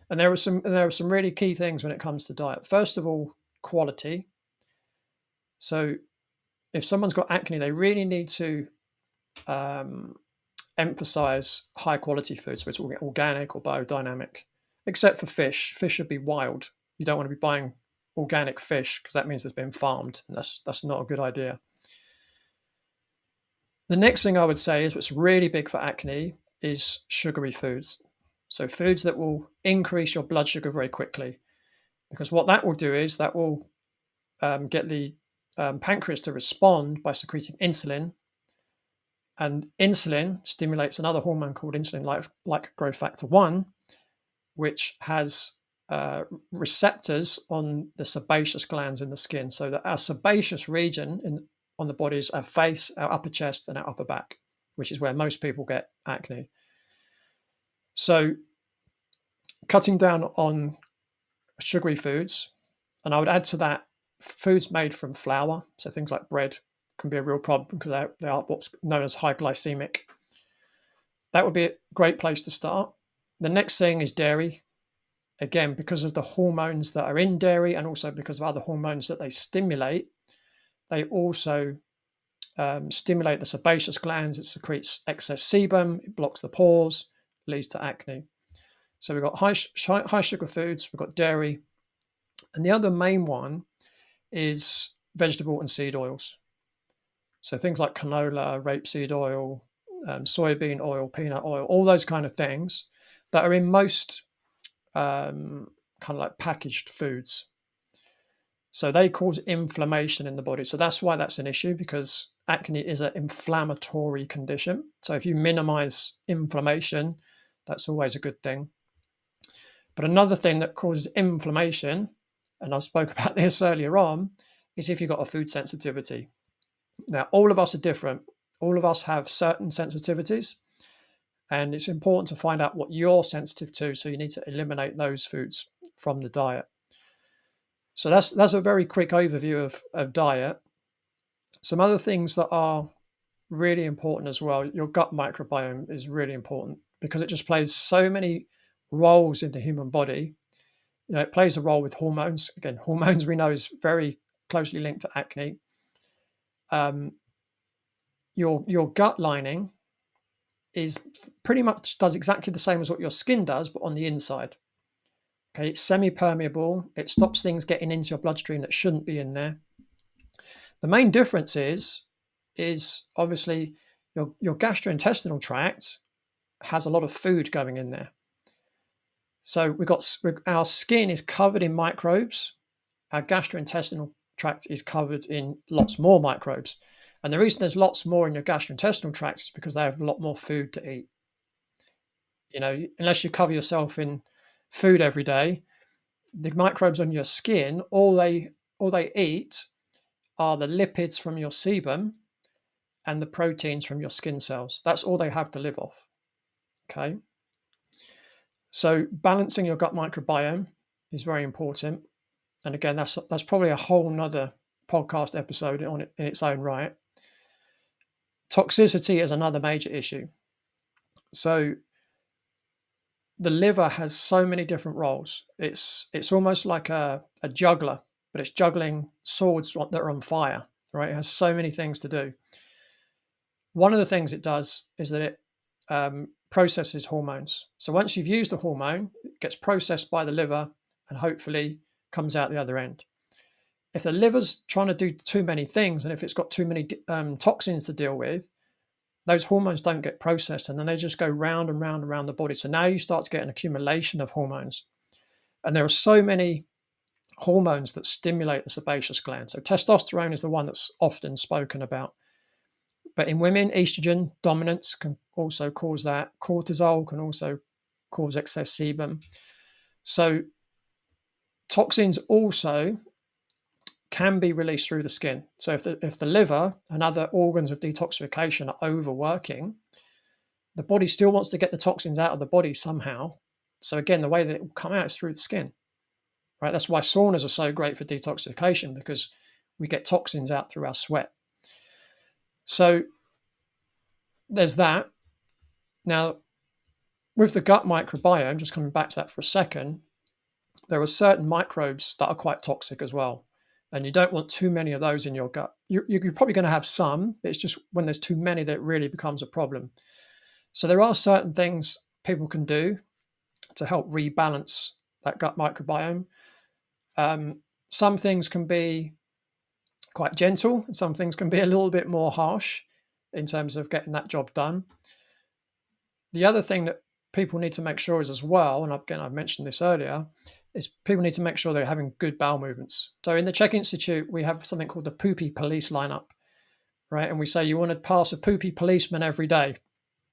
And there are some really key things when it comes to diet. First of all, quality. So if someone's got acne, they really need to um, emphasize high quality foods. So we're talking organic or biodynamic, except for fish. Fish should be wild. You don't want to be buying organic fish because that means it's been farmed, and that's not a good idea. The next thing I would say is what's really big for acne is sugary foods. So foods that will increase your blood sugar very quickly, because what that will do is that will get the pancreas to respond by secreting insulin, and insulin stimulates another hormone called insulin-like growth factor 1, which has receptors on the sebaceous glands in the skin. So that our sebaceous region on the body is our face, our upper chest, and our upper back, which is where most people get acne. So cutting down on sugary foods, and I would add to that foods made from flour, so things like bread can be a real problem because they are what's known as high glycemic. That would be a great place to start. The next thing is dairy. Again, because of the hormones that are in dairy and also because of other hormones that they stimulate, they also stimulate the sebaceous glands. It secretes excess sebum, it blocks the pores, leads to acne. So we've got high sugar foods, we've got dairy. And the other main one is vegetable and seed oils. So things like canola, rapeseed oil, soybean oil, peanut oil, all those kind of things that are in most kind of like packaged foods. So they cause inflammation in the body. So that's why that's an issue, because acne is an inflammatory condition. So if you minimize inflammation, that's always a good thing. But another thing that causes inflammation, and I spoke about this earlier on, is if you've got a food sensitivity. Now, all of us are different. All of us have certain sensitivities, and it's important to find out what you're sensitive to. So you need to eliminate those foods from the diet. So that's a very quick overview of diet. Some other things that are really important as well. Your gut microbiome is really important because it just plays so many roles in the human body. You know, it plays a role with hormones. Again, hormones we know is very closely linked to acne. Your gut lining is pretty much does exactly the same as what your skin does, but on the inside. Okay, it's semi-permeable. It stops things getting into your bloodstream that shouldn't be in there. The main difference is obviously your gastrointestinal tract has a lot of food going in there. So our skin is covered in microbes. Our gastrointestinal tract is covered in lots more microbes. And the reason there's lots more in your gastrointestinal tract is because they have a lot more food to eat. You know, unless you cover yourself in food every day, the microbes on your skin, all they eat are the lipids from your sebum and the proteins from your skin cells. That's all they have to live off. Okay. So balancing your gut microbiome is very important. And again, that's probably a whole nother podcast episode on it in its own right. Toxicity is another major issue. So the liver has so many different roles. It's almost like a juggler, but it's juggling swords that are on fire, right? It has so many things to do. One of the things it does is that it processes hormones. So once you've used the hormone, it gets processed by the liver and hopefully comes out the other end. If the liver's trying to do too many things, and if it's got too many toxins to deal with, those hormones don't get processed, and then they just go round and round and round the body. So now you start to get an accumulation of hormones. And there are so many hormones that stimulate the sebaceous gland. So testosterone is the one that's often spoken about. But in women, estrogen dominance can also cause that. Cortisol can also cause excess sebum. So toxins also can be released through the skin. So if the liver and other organs of detoxification are overworking, the body still wants to get the toxins out of the body somehow. So again, the way that it will come out is through the skin, right? That's why saunas are so great for detoxification, because we get toxins out through our sweat. So there's that. Now, with the gut microbiome, just coming back to that for a second, there are certain microbes that are quite toxic as well. And you don't want too many of those in your gut. You're probably going to have some. It's just when there's too many that it really becomes a problem. So there are certain things people can do to help rebalance that gut microbiome. Some things can be quite gentle, and some things can be a little bit more harsh in terms of getting that job done. The other thing that people need to make sure is as well, and again, I've mentioned this earlier, is people need to make sure they're having good bowel movements. So in the CHEK Institute, we have something called the poopy police lineup, right? And we say you want to pass a poopy policeman every day.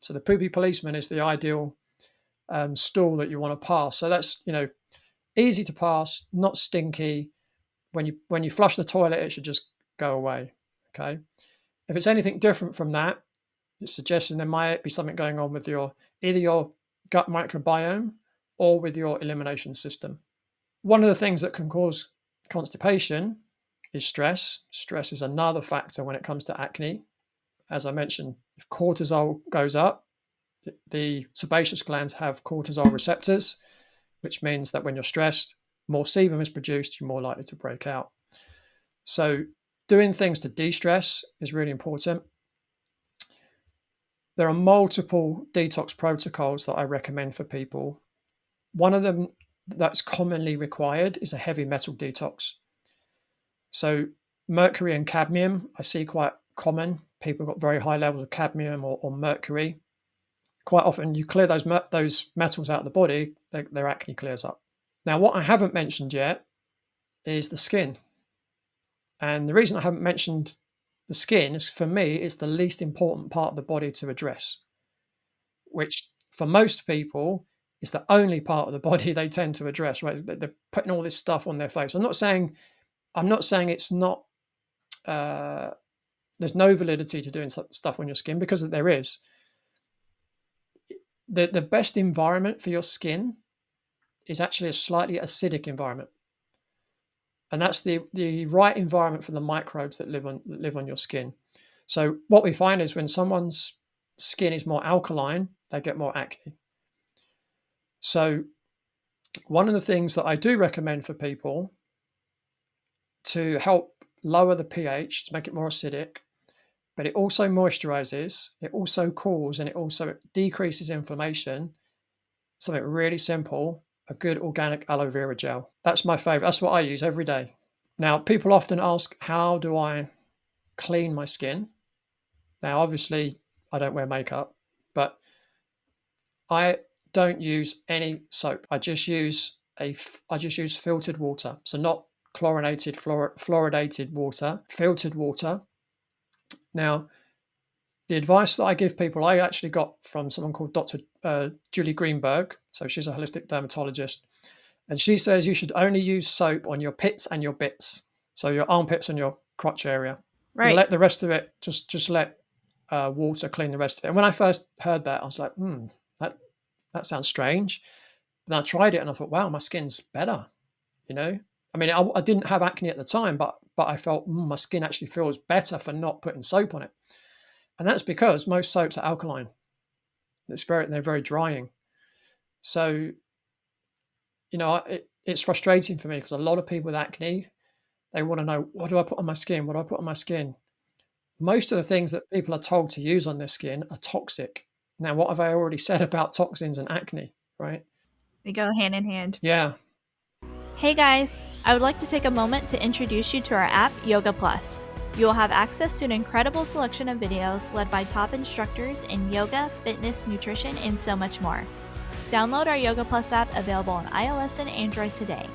So the poopy policeman is the ideal stool that you want to pass. So that's, easy to pass, not stinky. When you flush the toilet, it should just go away. Okay. If it's anything different from that, it's suggesting there might be something going on with either your gut microbiome or with your elimination system. One of the things that can cause constipation is stress. Stress is another factor when it comes to acne. As I mentioned, if cortisol goes up, the sebaceous glands have cortisol receptors, which means that when you're stressed, more sebum is produced, you're more likely to break out. So doing things to de-stress is really important. There are multiple detox protocols that I recommend for people. One of them that's commonly required is a heavy metal detox. So mercury and cadmium, I see quite common. People got very high levels of cadmium or mercury. Quite often you clear those metals out of the body, their acne clears up. Now, what I haven't mentioned yet is the skin. And the reason I haven't mentioned the skin is, for me, it's the least important part of the body to address, which for most people is the only part of the body they tend to address, right? They're putting all this stuff on their face. I'm not saying it's not, there's no validity to doing stuff on your skin, because there is. The best environment for your skin is actually a slightly acidic environment. And that's the right environment for the microbes that live on your skin. So what we find is when someone's skin is more alkaline, they get more acne. So one of the things that I do recommend for people to help lower the pH, to make it more acidic, but it also moisturizes, it also cools, and it also decreases inflammation, something really simple, a good organic aloe vera gel. That's my favorite. That's what I use every day. Now, people often ask, how do I clean my skin? Now, obviously, I don't wear makeup, but I don't use any soap. I just use filtered water. So not chlorinated, fluoridated water, filtered water. Now, the advice that I give people, I actually got from someone called Dr. Julie Greenberg. So she's a holistic dermatologist. And she says you should only use soap on your pits and your bits. So your armpits and your crotch area. Right. You let the rest of it, just let water clean the rest of it. And when I first heard that, I was like, that sounds strange. But then I tried it and I thought, wow, my skin's better. I mean, I didn't have acne at the time, but I felt my skin actually feels better for not putting soap on it. And that's because most soaps are alkaline. They're very drying. So, it's frustrating for me because a lot of people with acne, they want to know, what do I put on my skin? What do I put on my skin? Most of the things that people are told to use on their skin are toxic. Now, what have I already said about toxins and acne, right? They go hand in hand. Yeah. Hey guys, I would like to take a moment to introduce you to our app, Yoga Plus. You will have access to an incredible selection of videos led by top instructors in yoga, fitness, nutrition, and so much more. Download our Yoga Plus app, available on iOS and Android today.